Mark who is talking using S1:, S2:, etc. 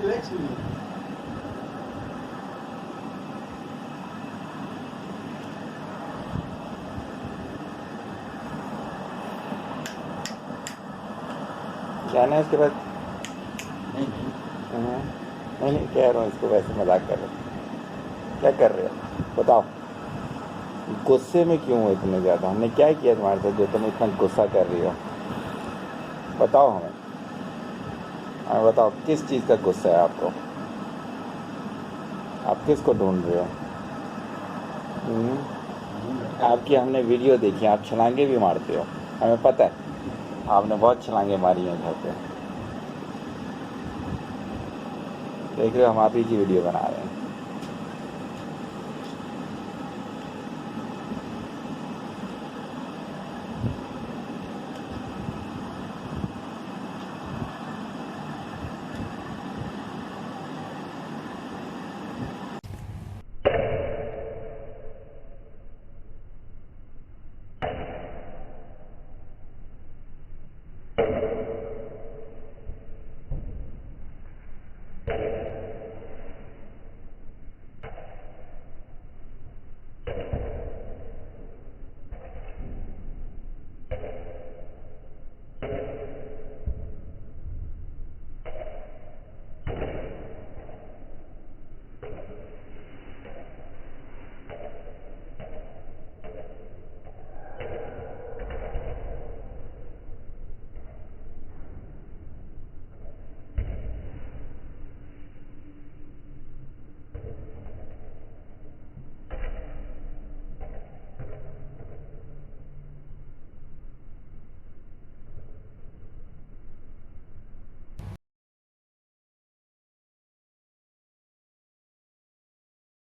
S1: Relax नहीं है।
S2: जाना है इसके बाद?
S1: नहीं नहीं,
S2: नहीं नहीं, कह रहा हूँ इसको, वैसे मजाक कर रहे हो। क्या कर रहे हो बताओ? गुस्से में क्यों हो इतने ज़्यादा? हमने क्या किया तुम्हारे साथ जो तुम इतना गुस्सा कर रही हो? बताओ हमें, बताओ किस चीज़ का गुस्सा है आपको? आप किसको ढूंढ रहे हो? हम्म? आपकी हमने वीडियो देखी, आप छलांगे भी मारते हो, हमें पता है। आपने बहुत छलांगे मारी हैं घर पे। देख रहे हो, हम आप ही की वीडियो बना रहे हैं।